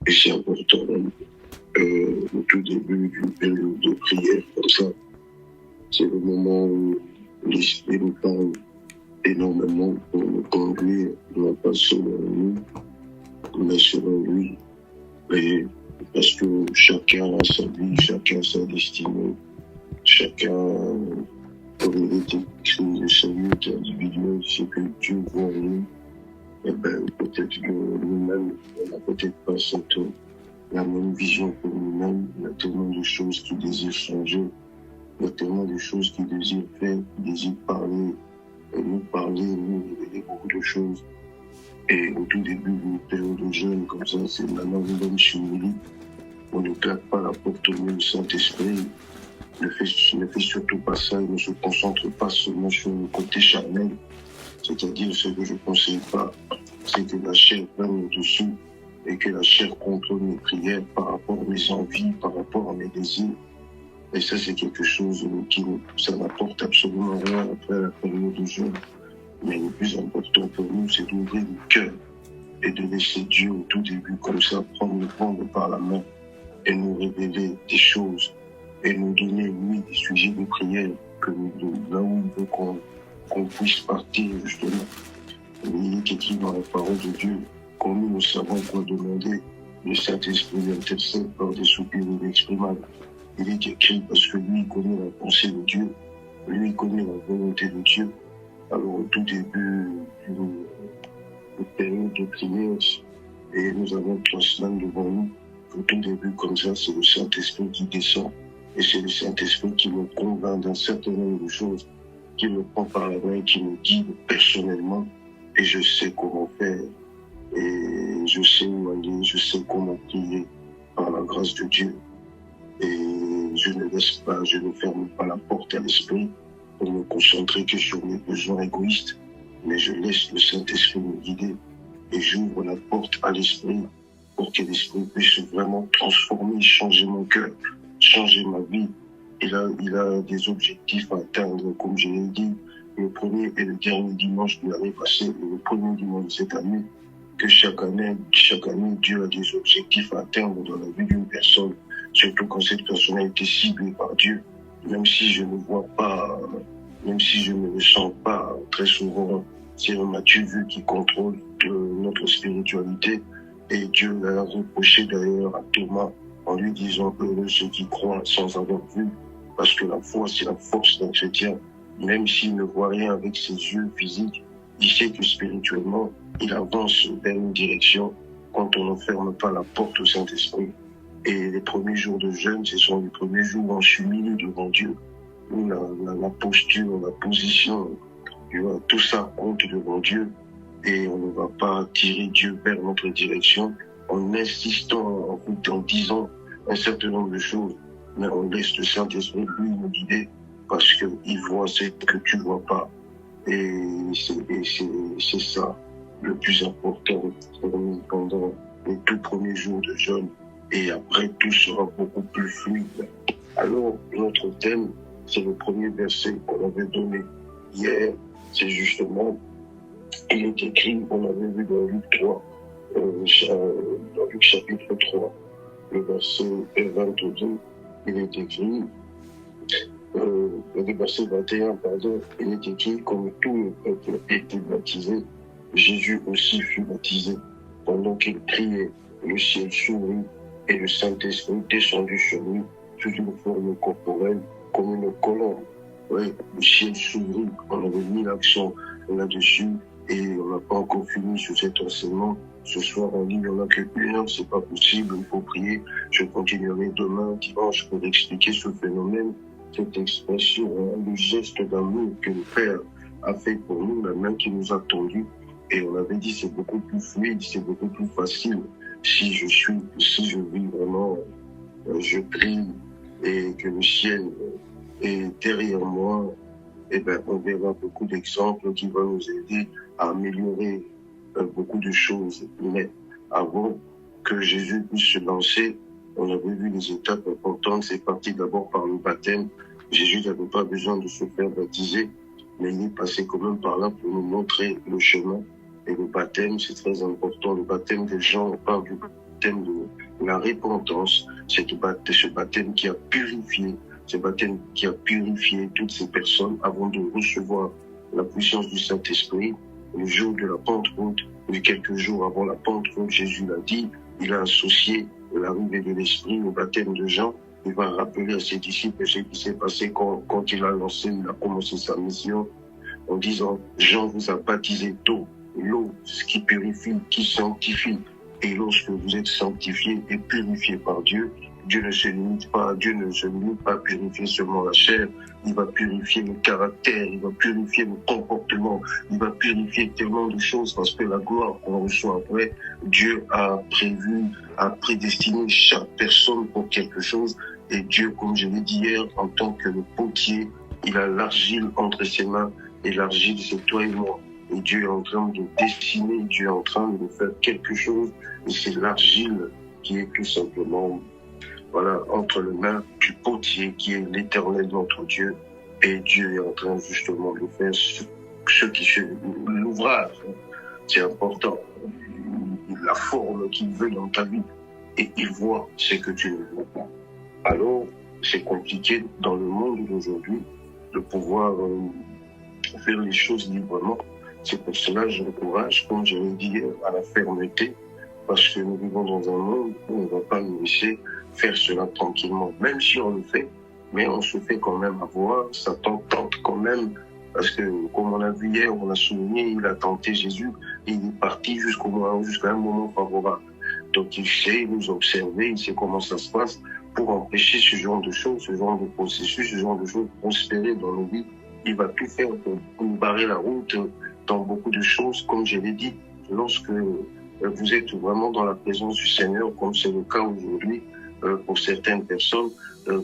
Et c'est important, au tout début d'une période de prière comme ça, c'est le moment où l'Esprit nous parle énormément pour nous conduire, non pas selon nous, mais selon lui. Et parce que chacun a sa vie, chacun a sa destinée, chacun, comme il est écrit, le salut est individuel, c'est que Dieu voit en nous. Eh ben, peut-être que nous-mêmes, on n'a peut-être pas la même vision pour nous-mêmes. Il y a tellement de choses qui désirent changer. Il y a tellement de choses qui désirent faire, qui désirent parler, et nous parler, nous révéler beaucoup de choses. Et au tout début d'une période de jeûne comme ça, c'est maintenant que l'homme s'humilie. On ne claque pas la porte au nom du Saint-Esprit. Ne fait surtout pas ça et ne se concentre pas seulement sur le côté charnel. C'est-à-dire, ce que je ne conseille pas, c'est que la chair prenne au-dessus et que la chair contrôle mes prières par rapport à mes envies, par rapport à mes désirs. Et ça, c'est quelque chose ça n'apporte absolument rien après la période de jeûne. Mais le plus important pour nous, c'est d'ouvrir le cœur et de laisser Dieu au tout début, comme ça, prendre par la main et nous révéler des choses et nous donner, lui, des sujets de prière là où il veut qu'on puisse partir, justement. Il est écrit dans la parole de Dieu, comme nous savons quoi demander, le Saint-Esprit intercède par des soupirs inexprimables. Il est écrit parce que lui connaît la pensée de Dieu, lui connaît la volonté de Dieu. Alors au tout début d'une période de prière, et nous avons 3 semaines devant nous, au tout début comme ça, c'est le Saint-Esprit qui descend, et c'est le Saint-Esprit qui me convainc d'un certain nombre de choses, qui me prend par la main, qui me guide personnellement, et je sais comment faire, et je sais où aller, je sais comment prier par la grâce de Dieu. Et je ne ferme pas la porte à l'esprit pour me concentrer que sur mes besoins égoïstes, mais je laisse le Saint-Esprit me guider et j'ouvre la porte à l'esprit pour que l'esprit puisse vraiment transformer, changer mon cœur, changer ma vie. Il a des objectifs à atteindre, comme je l'ai dit, le premier et le dernier dimanche de l'année passée, et le premier dimanche de cette année, que chaque année, Dieu a des objectifs à atteindre dans la vie d'une personne, surtout quand cette personne a été ciblée par Dieu, même si je ne vois pas, même si je ne le sens pas très souvent. C'est le Matthieu vu qui contrôle notre spiritualité, et Dieu l'a reproché d'ailleurs à Thomas en lui disant heureux ceux qui croient sans avoir vu, parce que la foi c'est la force d'un chrétien, même s'il ne voit rien avec ses yeux physiques, il sait que spirituellement il avance vers une direction quand on ne ferme pas la porte au Saint-Esprit. Et les premiers jours de jeûne, ce sont les premiers jours où on s'humilie devant Dieu, où la posture, la position, tout ça compte devant Dieu, et on ne va pas tirer Dieu vers notre direction en insistant, en disant un certain nombre de choses, mais on laisse le Saint-Esprit lui nous guider parce qu'il voit ce que tu vois pas. Et c'est ça le plus important pour nous pendant les 2 premiers jours de jeûne, et après tout sera beaucoup plus fluide. Alors notre thème, c'est le premier verset qu'on avait donné hier, c'est justement, il est écrit, on avait vu dans Luc 3, dans Luc chapitre 3, le verset 22, il est écrit, le verset 21, pardon, il est écrit, comme tout le peuple était baptisé, Jésus aussi fut baptisé. Pendant qu'il priait, le ciel s'ouvrit et le Saint-Esprit descendu sur lui sous une forme corporelle comme une colombe. Ouais, le ciel s'ouvrit, on avait mis l'accent là-dessus et on n'a pas encore fini sur cet enseignement. Ce soir en ligne, on n'a qu'une heure, c'est pas possible, il faut prier. Je continuerai demain, dimanche, pour expliquer ce phénomène, cette expression, le geste d'amour que le Père a fait pour nous, la main qui nous a tendu. Et on avait dit c'est beaucoup plus fluide, c'est beaucoup plus facile si je vis vraiment, je prie et que le ciel est derrière moi. Et ben on verra beaucoup d'exemples qui vont nous aider à améliorer beaucoup de choses. Mais avant que Jésus puisse se lancer, on avait vu les étapes importantes. C'est parti d'abord par le baptême. Jésus n'avait pas besoin de se faire baptiser, mais il est passé quand même par là pour nous montrer le chemin. Et le baptême, c'est très important. Le baptême des gens, on parle du baptême la repentance, ce baptême qui a purifié, ce baptême qui a purifié toutes ces personnes avant de recevoir la puissance du Saint-Esprit. Le jour de la Pentecôte, ou quelques jours avant la Pentecôte, Jésus l'a dit, il a associé l'arrivée de l'Esprit au baptême de Jean. Il va rappeler à ses disciples ce qui s'est passé quand il a commencé sa mission, en disant, Jean vous a baptisé d'eau, l'eau, ce qui purifie, qui sanctifie. Et lorsque vous êtes sanctifié et purifié par Dieu, Dieu ne se limite pas à purifier seulement la chair, il va purifier le caractère, il va purifier le comportement, il va purifier tellement de choses parce que la gloire qu'on reçoit après, Dieu a prédestiné chaque personne pour quelque chose. Et Dieu, comme je l'ai dit hier, en tant que le potier, il a l'argile entre ses mains et l'argile c'est toi et moi. Et Dieu est en train de dessiner, Dieu est en train de faire quelque chose et c'est l'argile qui est tout simplement entre les mains du potier qui est l'Éternel notre Dieu. Et Dieu est en train justement de faire l'ouvrage. C'est important. La forme qu'il veut dans ta vie. Et il voit ce que tu ne vois pas. Alors, c'est compliqué dans le monde d'aujourd'hui de pouvoir faire les choses librement. C'est pour cela que j'encourage, comme je l'ai dit, à la fermeté, parce que nous vivons dans un monde où on ne va pas nous laisser faire cela tranquillement. Même si on le fait, mais on se fait quand même avoir, Satan tente quand même, parce que comme on a vu hier, on a souligné, il a tenté Jésus, et il est parti jusqu'à un moment favorable. Donc il sait nous observer, il sait comment ça se passe, pour empêcher ce genre de choses, ce genre de processus, ce genre de choses prospérer dans nos vies. Il va tout faire pour nous barrer la route dans beaucoup de choses, comme je l'ai dit, lorsque vous êtes vraiment dans la présence du Seigneur, comme c'est le cas aujourd'hui pour certaines personnes,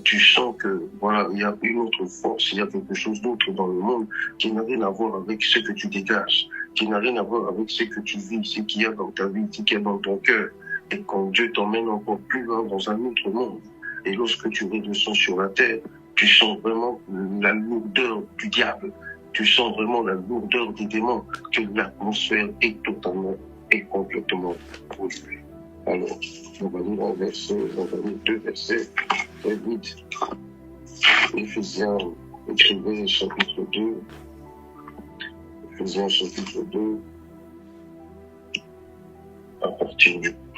tu sens que il y a une autre force, il y a quelque chose d'autre dans le monde qui n'a rien à voir avec ce que tu dégages, qui n'a rien à voir avec ce que tu vis, ce qu'il y a dans ta vie, ce qu'il y a dans ton cœur. Et quand Dieu t'emmène encore plus loin dans un autre monde, et lorsque tu redescends sur la terre, tu sens vraiment la lourdeur du diable, tu sens vraiment la lourdeur des démons, que l'atmosphère est totalement et complètement polluée. Alors, on va lire deux versets, très vite. Éphésiens, écrivez chapitre 2. Éphésiens chapitre 2. À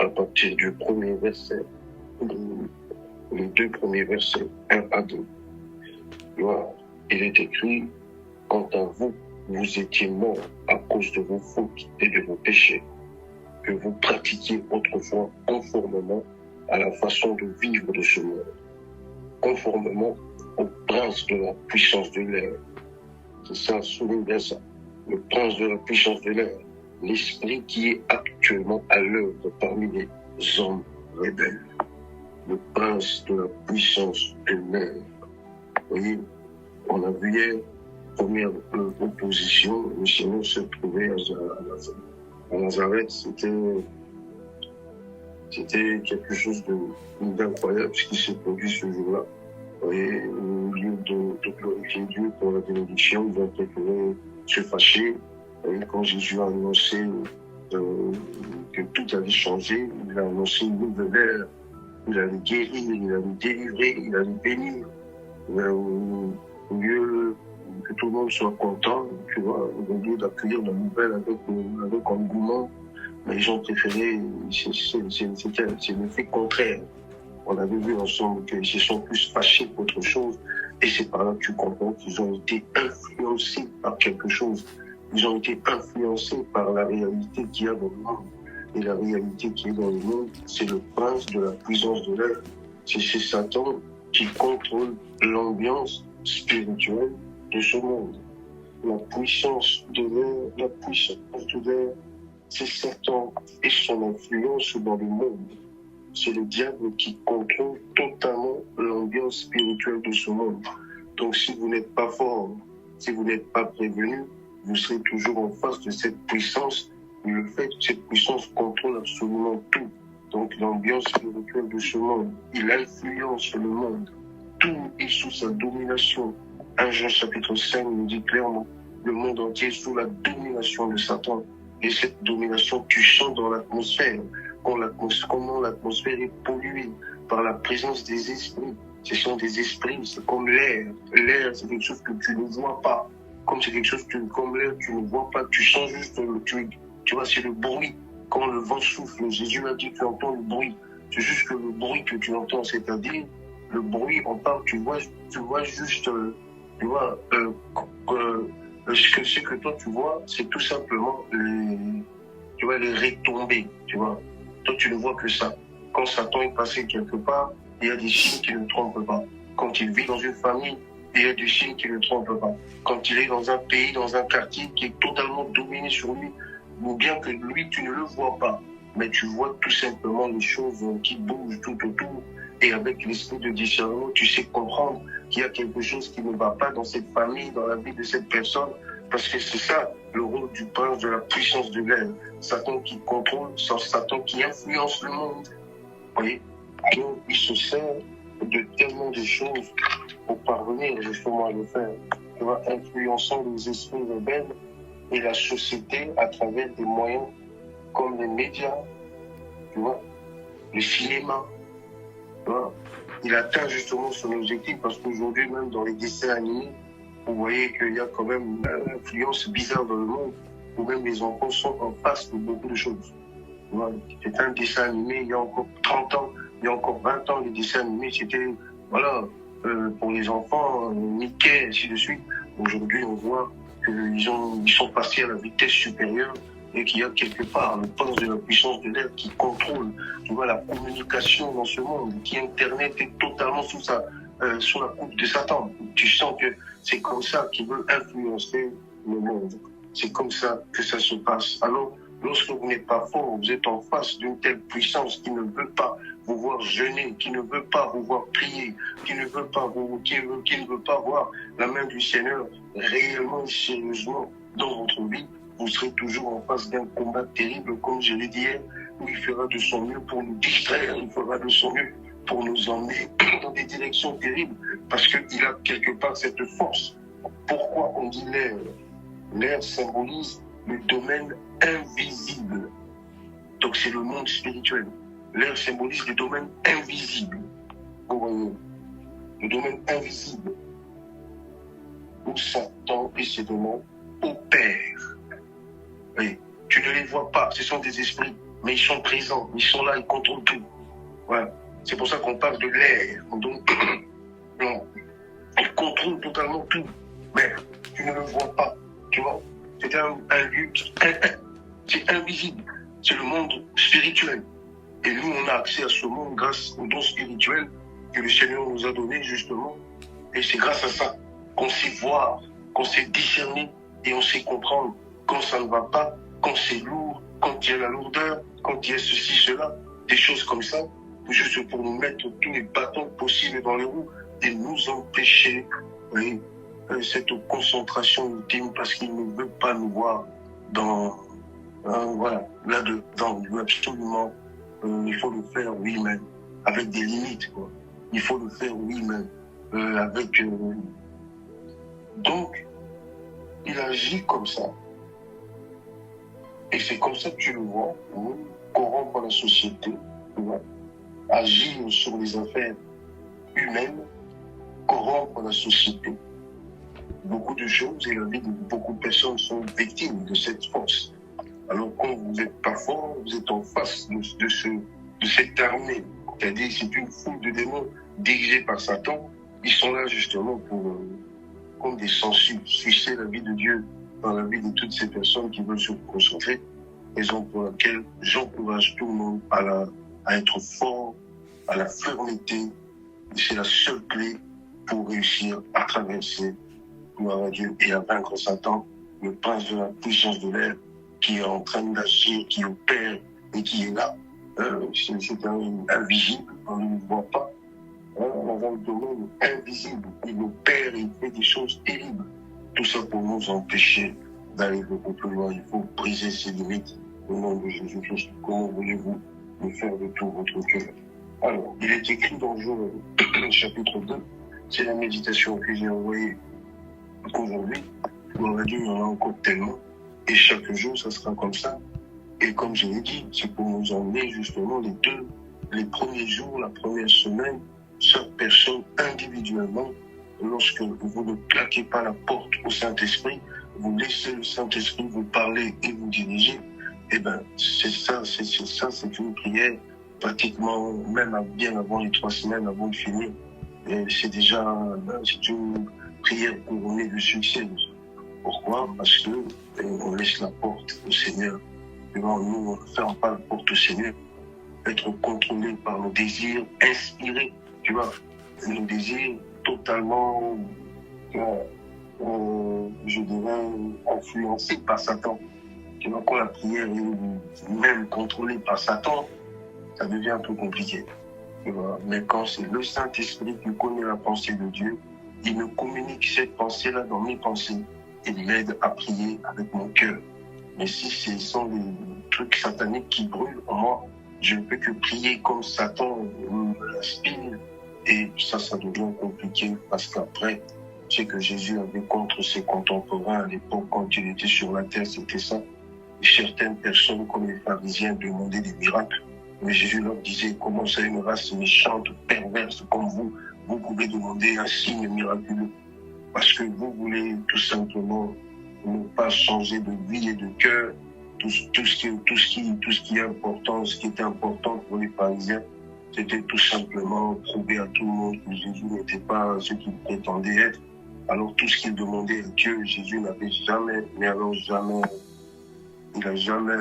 partir du premier verset, les deux premiers versets, 1 à 2. Il est écrit, quant à vous, vous étiez morts à cause de vos fautes et de vos péchés, que vous pratiquiez autrefois conformément à la façon de vivre de ce monde, conformément au prince de la puissance de l'air. C'est ça, souligne bien ça. Le prince de la puissance de l'air, l'esprit qui est actuellement à l'œuvre parmi les hommes rebelles. Le prince de la puissance de l'air. Vous voyez, on a vu hier, première opposition, le Seigneur se trouvait à Nazareth. C'était quelque chose d'incroyable ce qui s'est produit ce jour-là. Vous voyez, au lieu de glorifier Dieu pour la bénédiction, ils ont préféré se fâcher. Et quand Jésus a annoncé que tout allait changer, il a annoncé une nouvelle ère. Il allait guérir, il allait délivrer, il allait bénir. Au lieu que tout le monde soit content, tu vois, au lieu d'accueillir la nouvelle avec engouement, mais ils ont préféré, c'est l'effet contraire. On avait vu ensemble qu'ils se sont plus fâchés qu'autre chose, et c'est par là que tu comprends qu'ils ont été influencés par quelque chose. Ils ont été influencés par la réalité qu'il y a dans le monde. Et la réalité qui est dans le monde, c'est le prince de la puissance de l'air. C'est Satan qui contrôle l'ambiance spirituelle de ce monde. La puissance de l'air, c'est Satan et son influence dans le monde. C'est le diable qui contrôle totalement l'ambiance spirituelle de ce monde. Donc si vous n'êtes pas fort, si vous n'êtes pas prévenu, vous serez toujours en face de cette puissance. Le fait que cette puissance contrôle absolument tout. Donc l'ambiance spirituelle de ce monde, il influence le monde. Tout est sous sa domination. 1 Jean chapitre 5 nous dit clairement, le monde entier est sous la domination de Satan. Et cette domination, tu sens dans l'atmosphère. comment l'atmosphère est polluée par la présence des esprits. Ce sont des esprits, c'est comme l'air. L'air, c'est quelque chose que tu ne vois pas. Comme c'est quelque chose comme l'air, tu ne vois pas. Tu sens juste, tu vois, c'est le bruit. Quand le vent souffle, Jésus a dit, tu entends le bruit. C'est juste que le bruit que tu entends, c'est-à-dire le bruit, on parle, tu vois juste, tu vois, ce que toi tu vois, c'est tout simplement les retombées, tu vois. Toi, tu ne vois que ça. Quand Satan est passé quelque part, il y a des signes qui ne trompent pas. Quand il vit dans une famille, il y a des signes qui ne trompent pas. Quand il est dans un pays, dans un quartier qui est totalement dominé sur lui, ou bien que lui, tu ne le vois pas, mais tu vois tout simplement les choses qui bougent tout autour. Et avec l'esprit de discernement, tu sais comprendre qu'il y a quelque chose qui ne va pas dans cette famille, dans la vie de cette personne, parce que c'est ça le rôle du prince de la puissance de l'air. Satan qui contrôle, Satan qui influence le monde. Vous voyez? Donc, il se sert de tellement de choses pour parvenir justement à le faire. Tu vois, influençant les esprits rebelles et la société à travers des moyens comme les médias, tu vois, le cinéma. Tu vois. Il atteint justement son objectif parce qu'aujourd'hui, même dans les dessins animés, vous voyez qu'il y a quand même une influence bizarre dans le monde où même les enfants sont en face de beaucoup de choses. C'est un dessin animé il y a encore 30 ans, il y a encore 20 ans, les dessins animés, c'était, voilà, pour les enfants, Mickey, ainsi de suite. Aujourd'hui, on voit qu'ils sont passés à la vitesse supérieure et qu'il y a quelque part le prince de la puissance de l'air qui contrôle, tu vois, la communication dans ce monde, qui Internet est totalement sous la coupe de Satan. Tu sens que c'est comme ça qu'il veut influencer le monde. C'est comme ça que ça se passe. Alors, lorsque vous n'êtes pas fort, vous êtes en face d'une telle puissance qui ne veut pas vous voir jeûner, qui ne veut pas vous voir prier, qui ne veut pas voir la main du Seigneur réellement, sérieusement dans votre vie. Vous serez toujours en face d'un combat terrible, comme je l'ai dit hier, où il fera de son mieux pour nous distraire, il fera de son mieux pour nous emmener dans des directions terribles, parce qu'il a quelque part cette force. Pourquoi on dit l'air? L'air symbolise le domaine invisible. Donc c'est le monde spirituel. L'air symbolise le domaine invisible. Vous voyez, le domaine invisible où Satan et ses démons opèrent. Oui, tu ne les vois pas, ce sont des esprits, mais ils sont présents, ils sont là, ils contrôlent tout. Voilà. C'est pour ça qu'on parle de l'air. Donc, non, ils contrôlent totalement tout, mais tu ne le vois pas. Tu vois, c'est un lieu c'est invisible. C'est le monde spirituel. Et nous, on a accès à ce monde grâce au don spirituel que le Seigneur nous a donné, justement. Et c'est grâce à ça qu'on sait voir, qu'on sait discerner et on sait comprendre quand ça ne va pas, quand c'est lourd, quand il y a la lourdeur, quand il y a ceci, cela, des choses comme ça, juste pour nous mettre tous les bâtons possibles dans les roues et nous empêcher, oui, cette concentration ultime parce qu'il ne veut pas nous voir dans, voilà, là-dedans. Absolument, il faut le faire, oui, mais avec des limites, quoi. Il faut le faire, oui, mais avec... Donc, il agit comme ça. Et c'est comme ça que tu le vois, corrompre la société, tu vois, agir sur les affaires humaines, corrompre la société. Beaucoup de choses et la vie de beaucoup de personnes sont victimes de cette force. Alors quand vous n'êtes pas fort, vous êtes en face de cette armée. C'est-à-dire c'est une foule de démons dirigés par Satan. Ils sont là justement pour, comme des sangsues, sucer la vie de Dieu dans la vie de toutes ces personnes qui veulent se concentrer. Raison pour laquelle j'encourage tout le monde à être fort, à la fermeté. C'est la seule clé pour réussir à traverser, gloire à Dieu, et à vaincre Satan, le prince de la puissance de l'air, qui est en train d'agir, qui opère et qui est là. C'est invisible, on ne le voit pas. Dans un domaine invisible, il opère et il fait des choses terribles. Tout ça pour nous empêcher d'aller beaucoup plus loin. Il faut briser ses limites au nom de Jésus-Christ. Comment voulez-vous le faire de tout votre cœur? Alors, il est écrit dans Joël, chapitre 2, c'est la méditation que j'ai envoyée aujourd'hui. On a dit, il y en a encore tellement. Et chaque jour, ça sera comme ça. Et comme je l'ai dit, c'est pour nous emmener justement les premiers jours, la première semaine, chaque personne individuellement, lorsque vous ne claquez pas la porte au Saint-Esprit, vous laissez le Saint-Esprit vous parler et vous diriger, eh ben, c'est une prière pratiquement, même bien avant les 3 semaines, avant de finir. C'est déjà, c'est une prière couronnée de succès. Pourquoi? Parce que on laisse la porte au Seigneur. Nous, on ne ferme pas la porte au Seigneur. Être contrôlé par nos désirs, inspirés, tu vois, nos désirs totalement, je dirais, influencés par Satan. Tu vois, quand la prière est même contrôlée par Satan, ça devient un peu compliqué. Tu vois. Mais quand c'est le Saint-Esprit qui connaît la pensée de Dieu, il me communique cette pensée-là dans mes pensées. Il m'aide à prier avec mon cœur. Mais si ce sont des trucs sataniques qui brûlent en moi, je ne peux que prier comme Satan me l'aspire. Et ça devient compliqué parce qu'après, c'est que Jésus avait contre ses contemporains à l'époque, quand il était sur la terre, c'était ça. Certaines personnes, comme les pharisiens, demandaient des miracles. Mais Jésus leur disait, comment ça, une race méchante, perverse comme vous pouvez demander un signe miraculeux. Parce que vous voulez tout simplement ne pas changer de vie et de cœur. Tout ce qui est important, ce qui était important pour les pharisiens, c'était tout simplement prouver à tout le monde que Jésus n'était pas ce qu'il prétendait être. Alors tout ce qu'il demandait à Dieu, Jésus n'avait jamais, mais alors jamais, il n'a jamais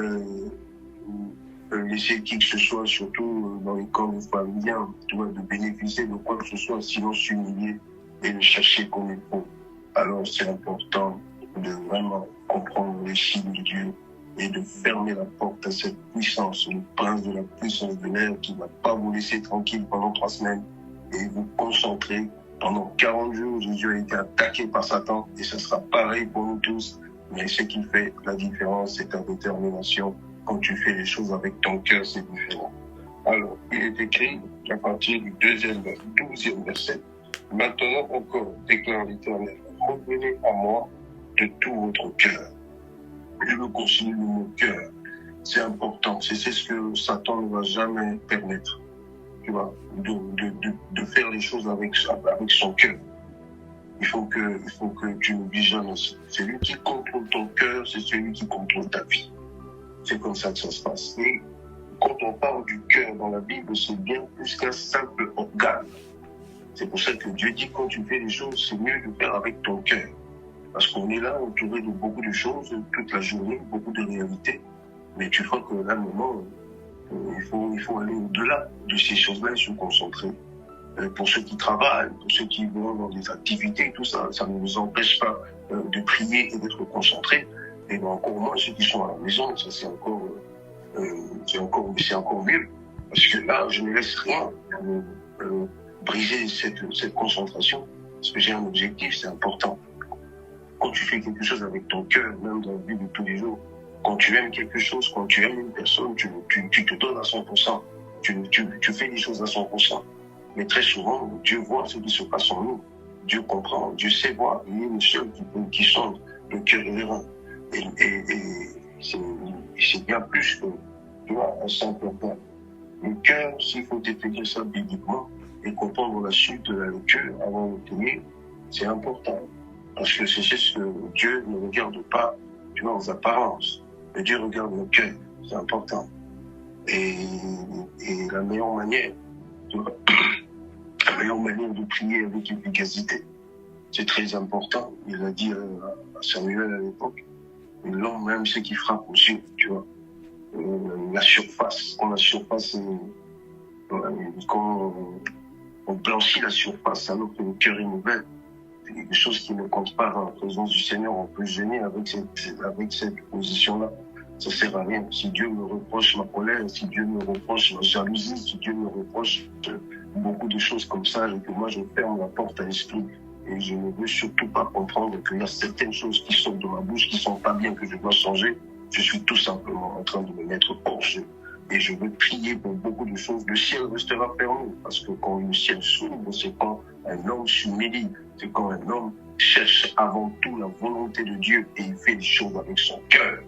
laissé qui que ce soit, surtout dans les camps des pharisiens, de bénéficier de quoi que ce soit, sinon s'humilier et le chercher comme il faut. Alors c'est important de vraiment comprendre les signes de Dieu et de fermer la porte à cette puissance, le prince de la puissance de l'air qui ne va pas vous laisser tranquille pendant 3 semaines et vous concentrer. Pendant 40 jours, Jésus a été attaqué par Satan et ce sera pareil pour nous tous. Mais ce qui fait la différence, c'est ta détermination. Quand tu fais les choses avec ton cœur, c'est différent. Alors, il est écrit à partir du 12e verset, « Maintenant encore, déclare l'Éternel, revenez à moi de tout votre cœur. » Je veux continuer de mon cœur. C'est important. C'est ce que Satan ne va jamais permettre. Tu vois, de faire les choses avec son cœur. Il faut que tu ne visionnes aussi. Celui qui contrôle ton cœur, c'est celui qui contrôle ta vie. C'est comme ça que ça se passe. Et quand on parle du cœur dans la Bible, c'est bien plus qu'un simple organe. C'est pour ça que Dieu dit, quand tu fais les choses, c'est mieux de faire avec ton cœur. Parce qu'on est là entouré de beaucoup de choses, toute la journée, beaucoup de réalités. Mais tu vois que là, à un moment, il faut aller au-delà de ces choses-là et se concentrer. Pour ceux qui travaillent, pour ceux qui vont dans des activités, tout ça, ça ne nous empêche pas de prier et d'être concentrés. Et ben encore moins ceux qui sont à la maison, ça c'est encore mieux. Parce que là, je ne laisse rien briser cette concentration. Parce que j'ai un objectif, c'est important. Quand tu fais quelque chose avec ton cœur, même dans la vie de tous les jours, quand tu aimes quelque chose, quand tu aimes une personne, tu te donnes à 100%. Tu fais les choses à 100%. Mais très souvent, Dieu voit ce qui se passe en nous. Dieu comprend, Dieu sait voir. Il est le seul qui sonde le cœur et les reins. Et c'est bien plus que, tu vois, un simple organe. Le cœur, s'il faut définir ça bibliquement et comprendre la suite de la lecture avant de tenir, c'est important. Parce que c'est ce que Dieu ne regarde pas, tu vois, aux apparences. Mais Dieu regarde le cœur, c'est important. Et la meilleure manière, tu vois, la meilleure manière de prier avec efficacité, c'est très important. Il a dit à Samuel à l'époque, l'homme même c'est qui frappe aux yeux, tu vois. La surface, quand la surface, quand on blanchit la surface alors que le cœur est mauvais, c'est quelque chose qui ne compte pas dans la présence du Seigneur. On peut gêner avec cette position-là. Ça sert à rien. Si Dieu me reproche ma colère, si Dieu me reproche ma jalousie, si Dieu me reproche beaucoup de choses comme ça, et que moi je ferme la porte à l'esprit, et je ne veux surtout pas comprendre qu'il y a certaines choses qui sortent de ma bouche qui sont pas bien, que je dois changer, je suis tout simplement en train de me mettre hors jeu. Et je veux prier pour beaucoup de choses. Le ciel restera fermé, parce que quand le ciel s'ouvre, c'est quand un homme s'humilie, c'est quand un homme cherche avant tout la volonté de Dieu et il fait des choses avec son cœur.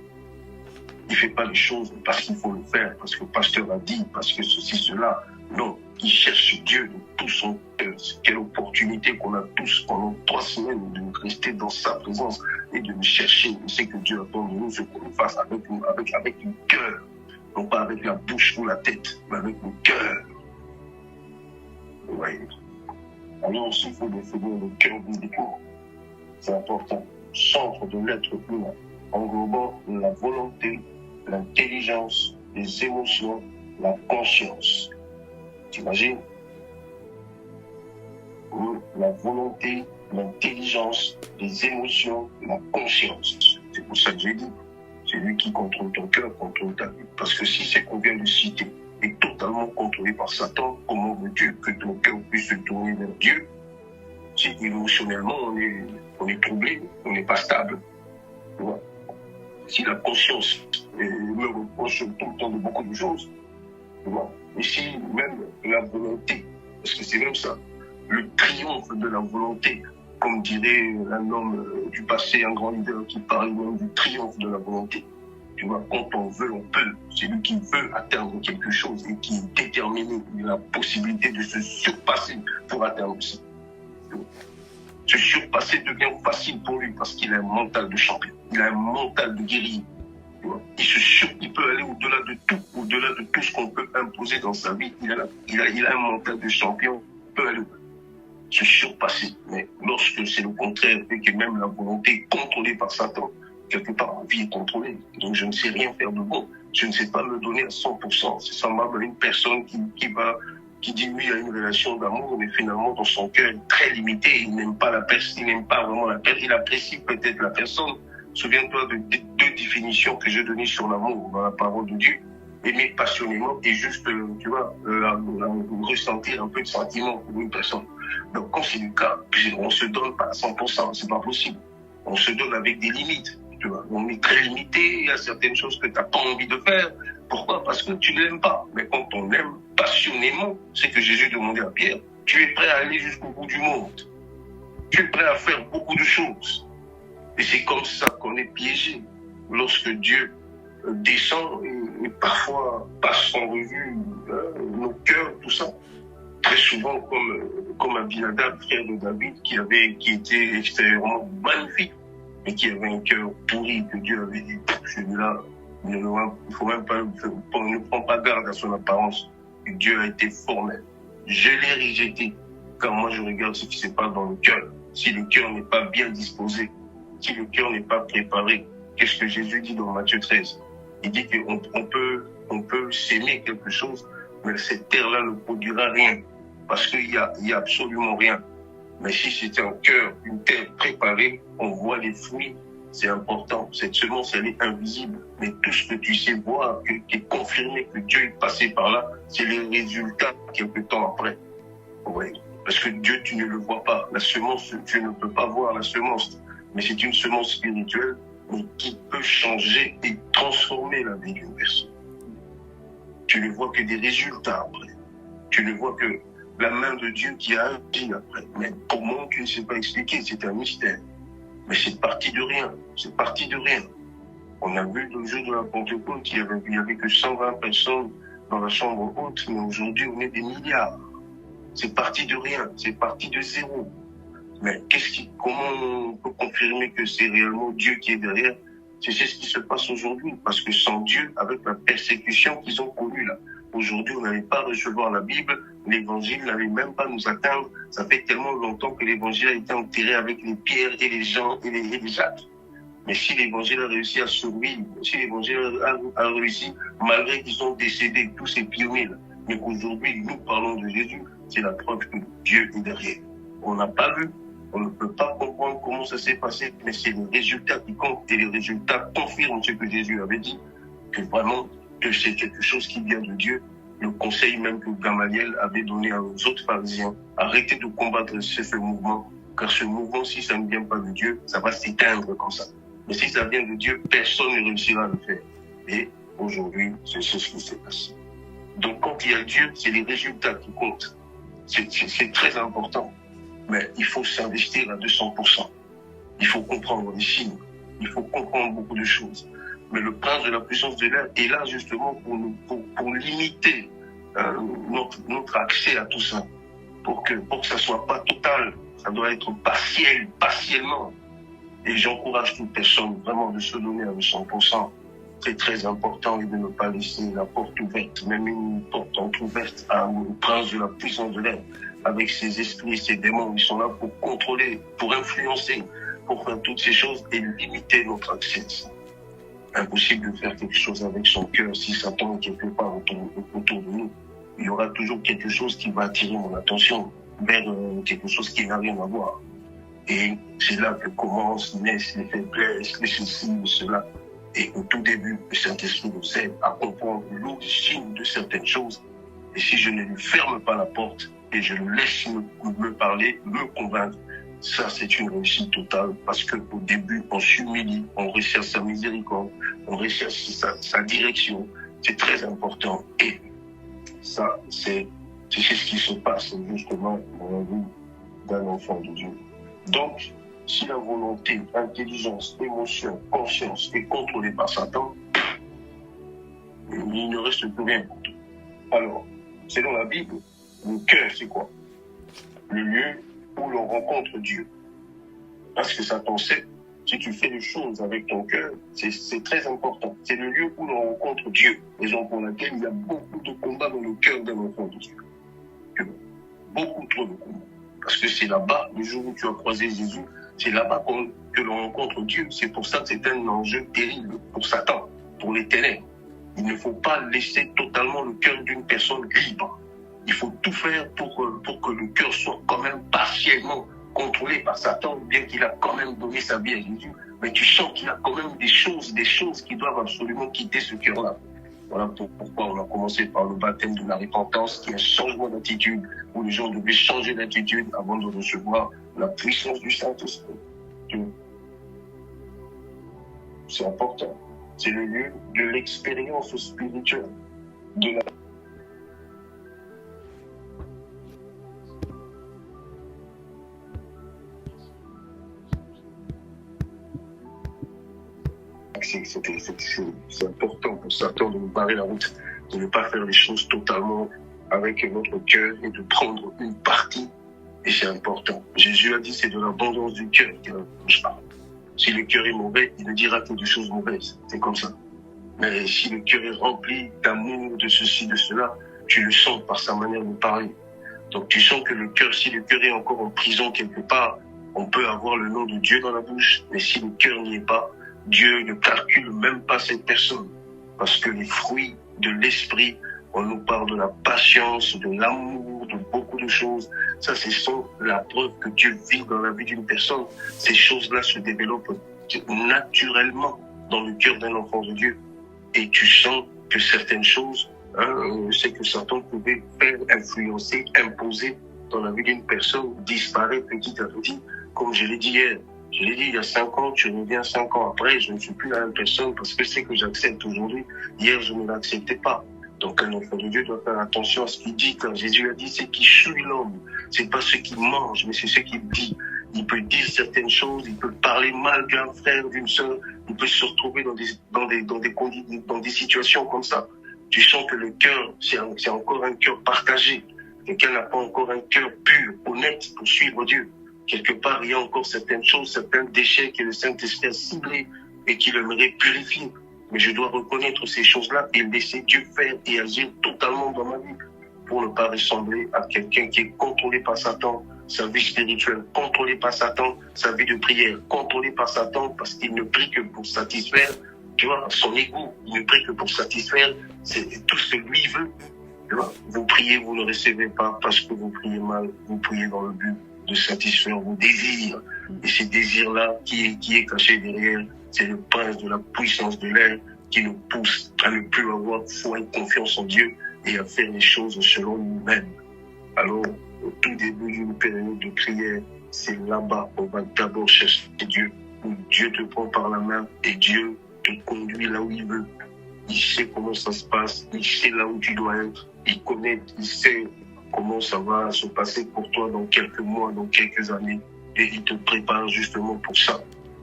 Il ne fait pas les choses parce qu'il faut le faire, parce que le pasteur a dit, parce que ceci, cela. Non, il cherche Dieu de tout son cœur. Quelle opportunité qu'on a tous pendant 3 semaines de rester dans sa présence et de le chercher. Il sait que Dieu attend de nous ce qu'on le fasse avec le cœur. Non pas avec la bouche ou la tête, mais avec le cœur. Oui. Alors aussi, il faut définir le cœur bibliquement. C'est important. Centre de l'être humain, englobant la volonté, l'intelligence, les émotions, la conscience. T'imagines? La volonté, l'intelligence, les émotions, la conscience. C'est pour ça que j'ai dit. C'est lui qui contrôle ton cœur, contrôle ta vie. Parce que si c'est qu'on vient de citer est totalement contrôlé par Satan, comment veux-tu que ton cœur puisse se tourner vers Dieu si émotionnellement on est troublé, on n'est pas stable? Voilà. Si la conscience me reproche tout le temps de beaucoup de choses, voilà. Et si même la volonté, parce que c'est même ça, le triomphe de la volonté, comme dirait un homme du passé, un grand leader qui parle même du triomphe de la volonté. Tu vois, quand on veut, on peut. C'est lui qui veut atteindre quelque chose et qui est déterminé. Il a la possibilité de se surpasser pour atteindre ça. Se surpasser devient facile pour lui parce qu'il a un mental de champion. Il a un mental de guerrier. Tu vois. Il peut aller au-delà de tout ce qu'on peut imposer dans sa vie. Il a un mental de champion. Il peut aller se surpasser. Mais lorsque c'est le contraire et que même la volonté est contrôlée par Satan, quelque part, ma vie est contrôlée. Donc, je ne sais rien faire de bon. Je ne sais pas me donner à 100%. C'est semblable à une personne qui dit oui à une relation d'amour, mais finalement, dans son cœur, très limité. Il n'aime pas la personne, il n'aime pas vraiment la personne. Il apprécie peut-être la personne. Souviens-toi de 2 définitions que j'ai données sur l'amour dans la parole de Dieu. Aimer passionnément et juste, tu vois, ressentir un peu de sentiment pour une personne. Donc, quand c'est le cas, on se donne pas à 100%. C'est pas possible. On se donne avec des limites. Tu vois, on est très limité, il y a certaines choses que tu n'as pas envie de faire. Pourquoi? Parce que tu ne l'aimes pas. Mais quand on aime passionnément, c'est que Jésus demandait à Pierre, tu es prêt à aller jusqu'au bout du monde. Tu es prêt à faire beaucoup de choses. Et c'est comme ça qu'on est piégé. Lorsque Dieu descend et parfois passe en revue nos cœurs, tout ça. Très souvent, comme Abinadab, frère de David, qui était extérieurement magnifique, mais qui avait un cœur pourri, que Dieu avait dit, celui-là, il ne faut même pas, ne prend pas garde à son apparence. Et Dieu a été formel. Je l'ai rejeté, car moi je regarde ce qui se passe dans le cœur. Si le cœur n'est pas bien disposé, si le cœur n'est pas préparé, qu'est-ce que Jésus dit dans Matthieu 13? Il dit qu'on peut s'aimer quelque chose, mais cette terre-là ne produira rien, parce qu'il y a absolument rien. Mais si c'est un cœur, une terre préparée, on voit les fruits, c'est important. Cette semence, elle est invisible. Mais tout ce que tu sais voir, qui est confirmé que Dieu est passé par là, c'est les résultats quelque temps après. Ouais. Parce que Dieu, tu ne le vois pas. La semence, tu ne peux pas voir la semence. Mais c'est une semence spirituelle, mais qui peut changer et transformer la vie d'une personne. Tu ne vois que des résultats après. Tu ne vois que la main de Dieu qui a agi après. Mais comment, tu ne sais pas expliquer, c'est un mystère. Mais c'est parti de rien. C'est parti de rien. On a vu le jour de la Pentecôte, il y avait que 120 personnes dans la chambre haute, mais aujourd'hui, on est des milliards. C'est parti de rien. C'est parti de zéro. Mais comment on peut confirmer que c'est réellement Dieu qui est derrière? C'est ce qui se passe aujourd'hui. Parce que sans Dieu, avec la persécution qu'ils ont connue là, aujourd'hui, on n'allait pas recevoir la Bible, l'évangile n'allait même pas nous atteindre. Ça fait tellement longtemps que l'évangile a été enterré avec les pierres et les gens et les Jacques. Mais si l'évangile a réussi à survivre, si l'évangile a réussi, malgré qu'ils sont décédés, tous ces pionniers là, mais qu'aujourd'hui, nous parlons de Jésus, c'est la preuve que Dieu est derrière. On n'a pas vu, on ne peut pas comprendre comment ça s'est passé, mais c'est les résultats qui comptent et les résultats confirment ce que Jésus avait dit, que vraiment, que c'est quelque chose qui vient de Dieu. Le conseil même que Gamaliel avait donné aux autres pharisiens, arrêtez de combattre ce mouvement, car ce mouvement, si ça ne vient pas de Dieu, ça va s'éteindre comme ça. Mais si ça vient de Dieu, personne ne réussira à le faire. Et aujourd'hui, c'est ce qui s'est passé. Donc quand il y a Dieu, c'est les résultats qui comptent. C'est très important. Mais il faut s'investir à 200%. Il faut comprendre les signes. Il faut comprendre beaucoup de choses. Mais le prince de la puissance de l'air est là justement pour limiter notre accès à tout ça. Pour que ça soit pas total, ça doit être partiellement. Et j'encourage toute personne vraiment de se donner à 100%. C'est très important et de ne pas laisser la porte ouverte, même une porte entrouverte au prince de la puissance de l'air, avec ses esprits, ses démons. Ils sont là pour contrôler, pour influencer, pour faire toutes ces choses et limiter notre accès. Impossible de faire quelque chose avec son cœur si Satan est quelque part autour de nous. Il y aura toujours quelque chose qui va attirer mon attention vers quelque chose qui n'a rien à voir. Et c'est là que naissent les faiblesses, les ceci, cela. Et au tout début, le Saint-Esprit nous aide à comprendre l'origine de certaines choses. Et si je ne lui ferme pas la porte et je le laisse me parler, me convaincre, ça c'est une réussite totale parce qu'au début, on s'humilie, on recherche sa miséricorde, on recherche sa direction. C'est très important. Et ça, c'est ce qui se passe justement dans la vie d'un enfant de Dieu. Donc, si la volonté, intelligence, émotion, conscience est contrôlée par Satan, il ne reste plus rien pour toi. Alors, selon la Bible, le cœur, c'est quoi? Le lieu où l'on rencontre Dieu. Parce que Satan sait, si tu fais les choses avec ton cœur, c'est très important. C'est le lieu où l'on rencontre Dieu. Raison pour laquelle il y a beaucoup de combats dans le cœur d'un enfant de Dieu. Beaucoup trop de combats. Parce que c'est là-bas, le jour où tu as croisé Jésus, c'est là-bas que l'on rencontre Dieu. C'est pour ça que c'est un enjeu terrible pour Satan, pour les ténèbres. Il ne faut pas laisser totalement le cœur d'une personne libre. Il faut tout faire pour que le cœur soit quand même partiellement contrôlé par Satan, bien qu'il a quand même donné sa vie à Jésus. Mais tu sens qu'il y a quand même des choses qui doivent absolument quitter ce cœur-là. Voilà pourquoi on a commencé par le baptême de la repentance, qui est un changement d'attitude, où les gens devaient changer d'attitude avant de recevoir la puissance du Saint-Esprit. C'est important. C'est le lieu de l'expérience spirituelle, de la c'est important pour Satan de nous barrer la route, de ne pas faire les choses totalement avec notre cœur et de prendre une partie. Et c'est important. Jésus a dit c'est de l'abondance du cœur que la bouche parle. Si le cœur est mauvais, il ne dira que des choses mauvaises. C'est comme ça. Mais si le cœur est rempli d'amour, de ceci, de cela, tu le sens par sa manière de parler. Donc tu sens que le cœur, si le cœur est encore en prison quelque part, on peut avoir le nom de Dieu dans la bouche, mais si le cœur n'y est pas, Dieu ne calcule même pas cette personne. Parce que les fruits de l'esprit, on nous parle de la patience, de l'amour, de beaucoup de choses. Ça, c'est la preuve que Dieu vit dans la vie d'une personne. Ces choses-là se développent naturellement dans le cœur d'un enfant de Dieu. Et tu sens que certaines choses, c'est que Satan pouvait faire influencer, imposer dans la vie d'une personne, disparaît petit à petit, comme je l'ai dit hier. Je l'ai dit il y a 5 ans, tu reviens 5 ans après, je ne suis plus la même personne parce que c'est que j'accepte aujourd'hui. Hier, je ne l'acceptais pas. Donc un enfant de Dieu doit faire attention à ce qu'il dit. Quand Jésus a dit, c'est qui souille l'homme. C'est pas ce qu'il mange, mais c'est ce qu'il dit. Il peut dire certaines choses, il peut parler mal d'un frère, d'une sœur, il peut se retrouver dans des situations comme ça. Tu sens que le cœur, c'est encore un cœur partagé. Quelqu'un n'a pas encore un cœur pur, honnête pour suivre Dieu. Quelque part, il y a encore certaines choses, certains déchets que le Saint-Esprit a ciblés et qu'il aimerait purifier. Mais je dois reconnaître ces choses-là et laisser Dieu faire et agir totalement dans ma vie pour ne pas ressembler à quelqu'un qui est contrôlé par Satan, sa vie spirituelle, contrôlé par Satan, sa vie de prière, contrôlé par Satan parce qu'il ne prie que pour satisfaire, tu vois, son ego. Il ne prie que pour satisfaire tout ce que lui veut. Tu vois, vous priez, vous ne recevez pas parce que vous priez mal, vous priez dans le but de satisfaire vos désirs. Et ces désirs-là, qui est caché derrière, c'est le prince de la puissance de l'air qui nous pousse à ne plus avoir foi et confiance en Dieu et à faire les choses selon nous-mêmes. Alors, au tout début d'une période de prière, c'est là-bas qu'on va d'abord chercher Dieu, où Dieu te prend par la main et Dieu te conduit là où il veut. Il sait comment ça se passe, il sait là où tu dois être, il sait comment ça va se passer pour toi dans quelques mois, dans quelques années. Et il te prépare justement pour ça.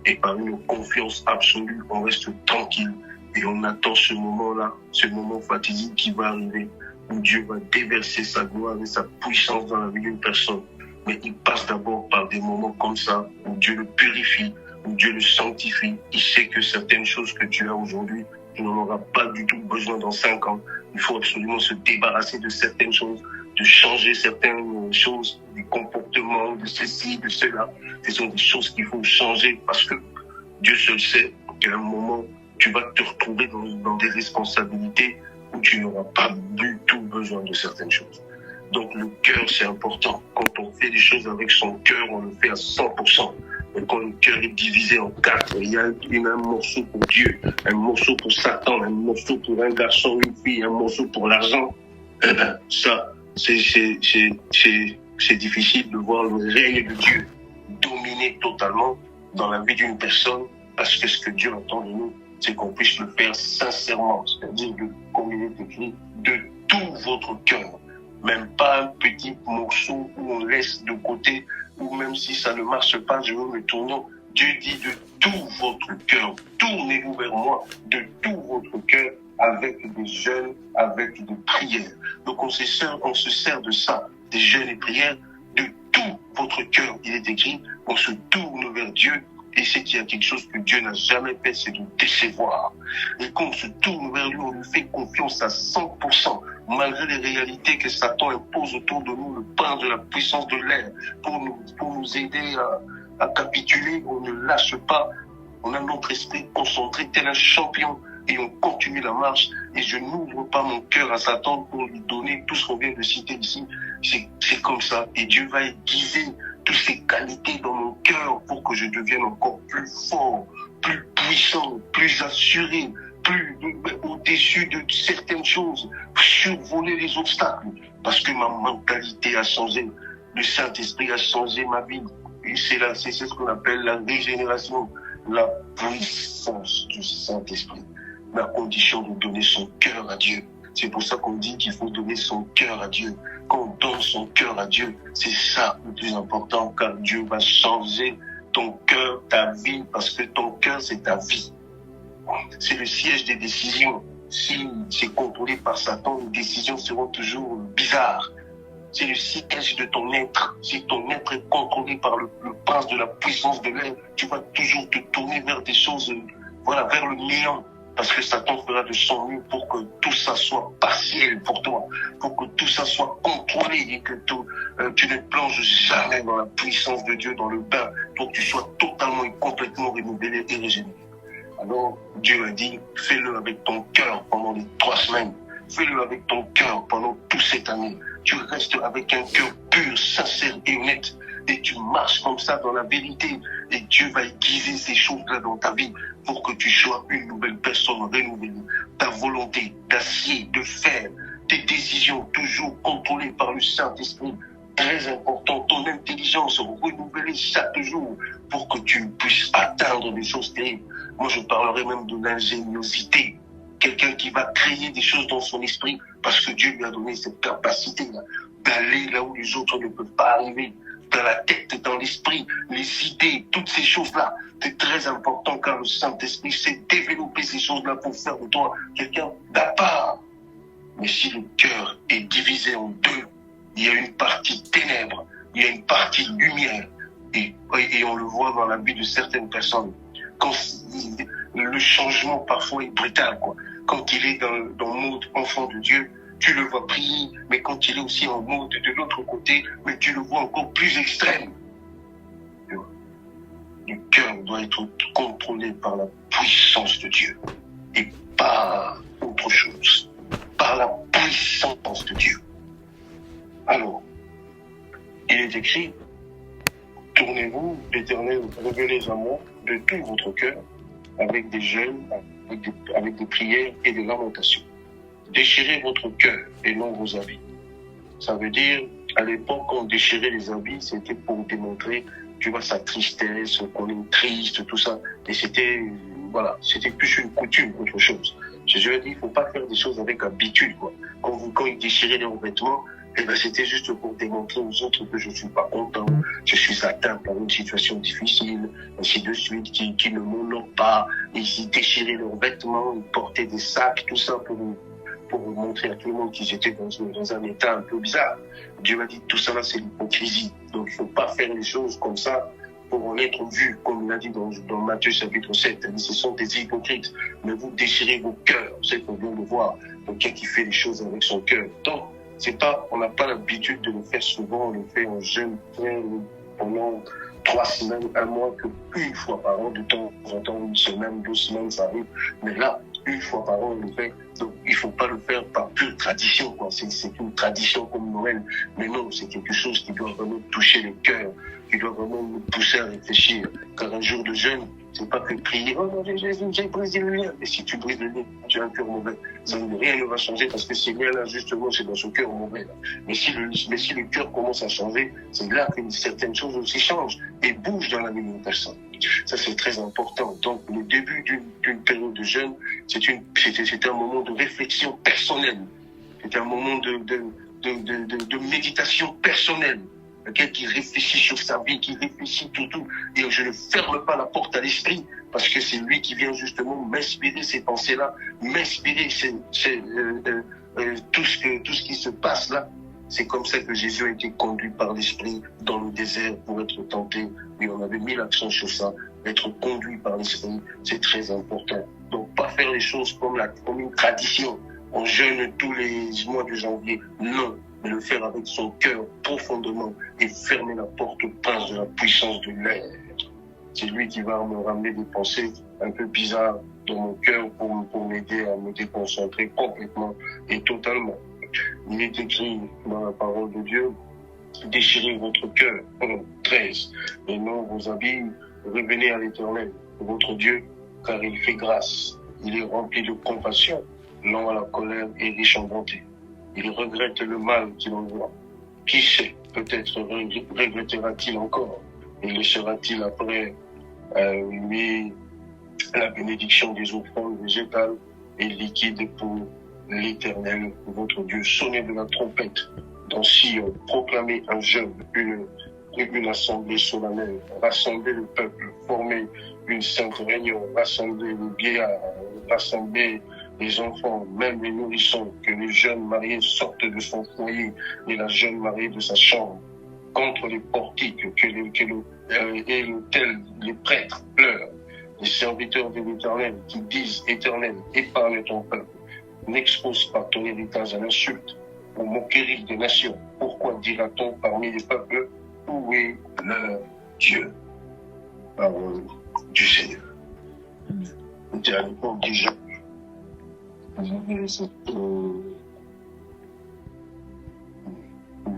Et par une confiance absolue, on reste tranquille. Et on attend ce moment-là, ce moment fatidique qui va arriver, où Dieu va déverser sa gloire et sa puissance dans la vie d'une personne. Mais il passe d'abord par des moments comme ça, où Dieu le purifie, où Dieu le sanctifie. Il sait que certaines choses que tu as aujourd'hui, tu n'en auras pas du tout besoin dans 5 ans. Il faut absolument se débarrasser de certaines choses, de changer certaines choses, des comportements, de ceci, de cela. Ce sont des choses qu'il faut changer parce que Dieu seul sait qu'à un moment, tu vas te retrouver dans des responsabilités où tu n'auras pas du tout besoin de certaines choses. Donc le cœur, c'est important. Quand on fait des choses avec son cœur, on le fait à 100%. Et quand le cœur est divisé en 4, il y a un morceau pour Dieu, un morceau pour Satan, un morceau pour un garçon, une fille, un morceau pour l'argent. Ça, c'est difficile de voir le règne de Dieu dominer totalement dans la vie d'une personne, parce que ce que Dieu attend de nous, c'est qu'on puisse le faire sincèrement, c'est-à-dire comme il est écrit, de tout votre cœur. Même pas un petit morceau où on laisse de côté, ou même si ça ne marche pas, je veux me tourner. Dieu dit de tout votre cœur, tournez-vous vers moi, de tout votre cœur, avec des jeûnes, avec des prières. Donc on se sert de ça, des jeûnes et prières, de tout votre cœur. Il est écrit, on se tourne vers Dieu. Et c'est qu'il y a quelque chose que Dieu n'a jamais fait, c'est de décevoir. Et quand on se tourne vers lui, on lui fait confiance à 100%, malgré les réalités que Satan impose autour de nous, le prince de la puissance de l'air, pour nous aider à capituler. On ne lâche pas. On a notre esprit concentré tel un champion et on continue la marche. Et je n'ouvre pas mon cœur à Satan pour lui donner tout ce qu'on vient de citer ici. C'est comme ça. Et Dieu va aiguiser toutes ces qualités dans mon cœur pour que je devienne encore plus fort, plus puissant, plus assuré, plus au-dessus de certaines choses, survoler les obstacles, parce que ma mentalité a changé, le Saint-Esprit a changé ma vie. Et c'est ce qu'on appelle la régénération, la puissance du Saint-Esprit, la condition de donner son cœur à Dieu. C'est pour ça qu'on dit qu'il faut donner son cœur à Dieu. Quand on donne son cœur à Dieu, c'est ça le plus important, car Dieu va changer ton cœur, ta vie, parce que ton cœur, c'est ta vie. C'est le siège des décisions. Si c'est contrôlé par Satan, les décisions seront toujours bizarres. C'est le siège de ton être. Si ton être est contrôlé par le prince de la puissance de l'air, tu vas toujours te tourner vers des choses, vers le néant. Parce que Satan fera de son mieux pour que tout ça soit partiel pour toi, pour que tout ça soit contrôlé et que tu ne plonges jamais dans la puissance de Dieu, dans le bain, pour que tu sois totalement et complètement renouvelé et régénéré. Alors, Dieu a dit, fais-le avec ton cœur pendant les 3 semaines. Fais-le avec ton cœur pendant toute cette année. Tu restes avec un cœur pur, sincère et honnête. Et tu marches comme ça dans la vérité. Et Dieu va aiguiser ces choses-là dans ta vie pour que tu sois une nouvelle personne renouvelée. Ta volonté d'acier, de fer, tes décisions toujours contrôlées par le Saint-Esprit. Très important, ton intelligence renouvelée chaque jour pour que tu puisses atteindre des choses terribles. Moi, je parlerai même de l'ingéniosité. Quelqu'un qui va créer des choses dans son esprit parce que Dieu lui a donné cette capacité-là d'aller là où les autres ne peuvent pas arriver. Dans la tête, dans l'esprit, les idées, toutes ces choses-là. C'est très important car le Saint-Esprit sait développer ces choses-là pour faire de toi quelqu'un d'à part. Mais si le cœur est divisé en deux, il y a une partie ténèbres, il y a une partie lumière. Et on le voit dans la vie de certaines personnes. Quand le changement parfois est brutal, quoi. Quand il est dans le mode enfant de Dieu, tu le vois prier, mais quand il est aussi en mode de l'autre côté, mais tu le vois encore plus extrême. Le cœur doit être contrôlé par la puissance de Dieu et pas autre chose, par la puissance de Dieu. Alors, il est écrit, tournez-vous, l'Éternel, révélez à moi de tout votre cœur, avec des jeûnes, avec des prières et des lamentations. Déchirez votre cœur et non vos habits. Ça veut dire, à l'époque, quand on déchirait les habits, c'était pour démontrer, tu vois, sa tristesse, qu'on est triste, tout ça. Et c'était plus une coutume qu'autre chose. Jésus a dit, il ne faut pas faire des choses avec habitude, quoi. Quand il déchirait les vêtements, Et ben, c'était juste pour démontrer aux autres que je suis pas content, je suis atteint par une situation difficile, ainsi de suite, qui ne m'honorent pas, ils déchiraient leurs vêtements, ils portaient des sacs, tout ça pour montrer à tout le monde qu'ils étaient dans un état un peu bizarre. Dieu m'a dit, tout ça là, c'est l'hypocrisie. Donc, il faut pas faire les choses comme ça pour en être vu, comme il a dit dans Matthieu chapitre 7. Ce sont des hypocrites, mais vous déchirez vos cœurs. C'est qu'on vient de voir quelqu'un qui fait les choses avec son cœur. Donc, c'est pas, on n'a pas l'habitude de le faire souvent, on le fait en jeûne pendant 3 semaines, 1 mois, que une fois par an, de temps en temps, 1 semaine, 2 semaines, ça arrive. Mais là, une fois par an, on le fait. Donc, il faut pas le faire par pure tradition, quoi. C'est une tradition comme Noël. Mais non, c'est quelque chose qui doit vraiment toucher le cœur, qui doit vraiment nous pousser à réfléchir. Car un jour de jeûne, c'est pas que prier, oh mon Dieu, Jésus, j'ai brisé le lien. Et si tu brises le lien, tu as un cœur mauvais. Rien ne va changer parce que ces liens-là, justement, c'est dans ce cœur mauvais. Mais si le cœur commence à changer, c'est là qu'une certaine chose aussi change et bouge dans la vie d'une personne. Ça, c'est très important. Donc, le début d'une période de jeûne, c'est un moment de réflexion personnelle. C'est un moment de méditation personnelle. Quelqu'un qui réfléchit sur sa vie, qui réfléchit tout. Et je ne ferme pas la porte à l'esprit, parce que c'est lui qui vient justement m'inspirer ces pensées-là, m'inspirer tout ce qui se passe là. C'est comme ça que Jésus a été conduit par l'esprit dans le désert pour être tenté. Et on avait mis l'accent sur ça. Être conduit par l'esprit, c'est très important. Donc, pas faire les choses comme une tradition. On jeûne tous les mois de janvier. Non. Mais le faire avec son cœur profondément et fermer la porte au prince de la puissance de l'air. C'est lui qui va me ramener des pensées un peu bizarres dans mon cœur pour m'aider à me déconcentrer complètement et totalement. Il est écrit dans la parole de Dieu, déchirez votre cœur, 13, et non vos habits, revenez à l'Éternel, votre Dieu, car il fait grâce. Il est rempli de compassion, lent à la colère et riche en bonté. Il regrette le mal qu'il envoie. Qui sait, peut-être regrettera-t-il encore et laissera-t-il après lui la bénédiction des offrandes végétales et liquides pour l'Éternel, votre Dieu. Sonnez de la trompette dans Sion, proclamez un jeûne, une assemblée solennelle, rassembler le peuple, former une sainte réunion, rassembler les vieillards, rassembler les enfants, même les nourrissons, que les jeunes mariés sortent de son foyer et la jeune mariée de sa chambre, contre les portiques, et l'autel, les prêtres pleurent, les serviteurs de l'Éternel qui disent, Éternel, épargne ton peuple, n'expose pas ton héritage à l'insulte, aux moqueries des nations. Pourquoi dira-t-on parmi les peuples, où est leur Dieu? Parole du Seigneur. C'était à l'époque du jeûne.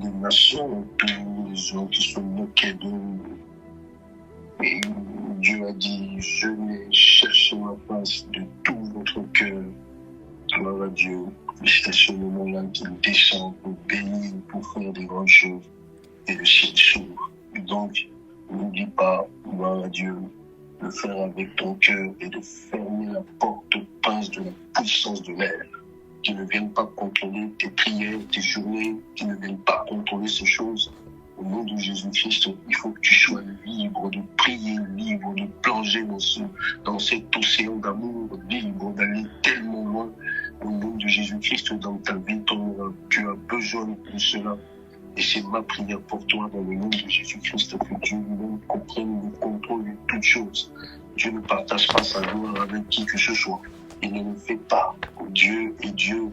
Les nations, tous les gens qui sont moqués d'eux. Et Dieu a dit, je vais chercher ma face de tout votre cœur. Gloire à Dieu. C'est à ce moment-là qu'il descend pour bénir, pour faire des grandes choses. Et le ciel s'ouvre. Et donc, n'oublie pas, gloire à Dieu, de faire avec ton cœur et de fermer la porte au prince de la puissance de l'air, qui ne viennent pas contrôler tes prières, tes journées, qui ne viennent pas contrôler ces choses. Au nom de Jésus-Christ, il faut que tu sois libre de prier, libre de plonger dans cet océan d'amour, libre d'aller tellement loin. Au nom de Jésus-Christ, dans ta vie, tu as besoin de cela. Et c'est ma prière pour toi dans le nom de Jésus-Christ, que Dieu lui-même comprenne le contrôle de toutes choses. Dieu ne partage pas sa gloire avec qui que ce soit. Il ne le fait pas. Dieu est Dieu.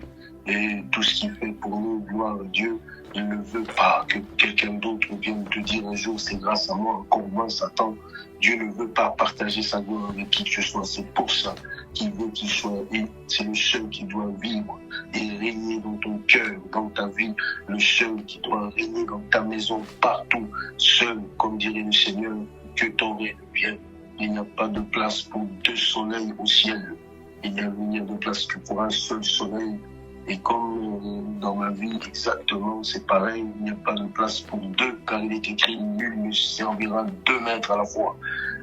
Et tout ce qu'il fait pour nous, gloire à Dieu, il ne veut pas que quelqu'un d'autre vienne te dire un jour, c'est grâce à moi, encore moins Satan. Dieu ne veut pas partager sa gloire avec qui que ce soit. C'est pour ça qu'il veut qu'il soit. Et c'est le seul qui doit vivre et régner dans ton cœur, dans ta vie. Le seul qui doit régner dans ta maison, partout. Seul, comme dirait le Seigneur, que ton règne vienne. Il n'y a pas de place pour 2 soleils au ciel. Il n'y a de place que pour un seul soleil. Et comme dans ma vie, exactement, c'est pareil, il n'y a pas de place pour 2, car il est écrit, nul ne servira 2 maîtres à la fois.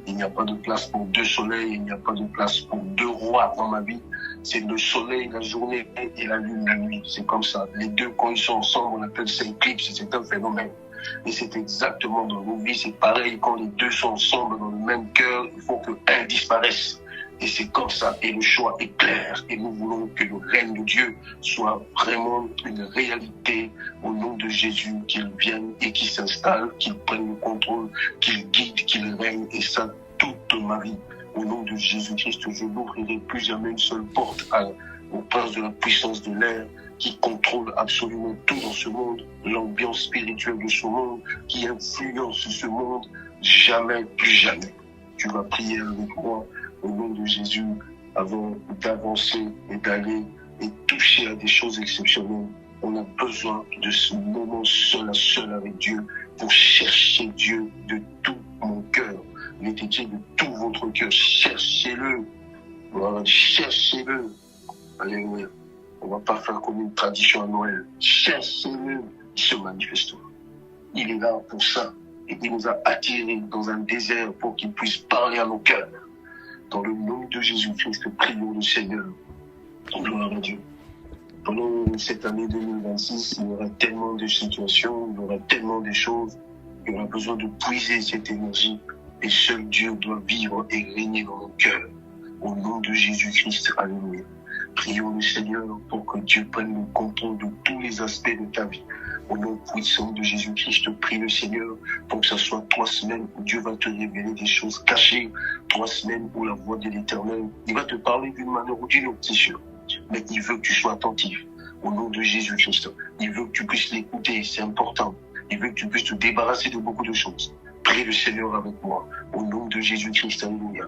Il n'y a pas de place pour 2 soleils, il n'y a pas de place pour 2 rois dans ma vie. C'est le soleil la journée et la lune la nuit. C'est comme ça. Les deux, quand ils sont ensemble, on appelle ça éclipse. C'est un phénomène. Et c'est exactement dans nos vies. C'est pareil. Quand les deux sont ensemble dans le même cœur, il faut que un disparaisse. Et c'est comme ça. Et le choix est clair. Et nous voulons que le règne de Dieu soit vraiment une réalité au nom de Jésus, qu'il vienne et qu'il s'installe, qu'il prenne le contrôle, qu'il guide, qu'il règne. Et ça, toute ma vie. Au nom de Jésus-Christ, je n'ouvrirai plus jamais une seule porte au prince de la puissance de l'air qui contrôle absolument tout dans ce monde, l'ambiance spirituelle de ce monde, qui influence ce monde. Jamais, plus jamais. Tu vas prier avec moi au nom de Jésus avant d'avancer et d'aller et toucher à des choses exceptionnelles. On a besoin de ce moment seul à seul avec Dieu pour chercher Dieu de tout mon cœur. Il est écrit de tout votre cœur. Cherchez-le. Voilà, cherchez-le. Alléluia. On ne va pas faire comme une tradition à Noël. Cherchez-le. Il se manifestera. Il est là pour ça. Et il nous a attirés dans un désert pour qu'il puisse parler à nos cœurs. Dans le nom de Jésus-Christ, prions le Seigneur. Gloire à Dieu. Pendant cette année 2026, il y aura tellement de situations, il y aura tellement de choses. Il y aura besoin de puiser cette énergie. Et seul Dieu doit vivre et régner dans nos cœurs. Au nom de Jésus-Christ, alléluia. Prions le Seigneur pour que Dieu prenne le contrôle de tous les aspects de ta vie. Au nom puissant de Jésus-Christ, je prie le Seigneur pour que ce soit 3 semaines où Dieu va te révéler des choses cachées. 3 semaines où la voix de l'Éternel, il va te parler d'une manière ou d'une autre, c'est sûr. Mais il veut que tu sois attentif. Au nom de Jésus-Christ, il veut que tu puisses l'écouter, c'est important. Il veut que tu puisses te débarrasser de beaucoup de choses. Prie le Seigneur avec moi. Au nom de Jésus-Christ, alléluia.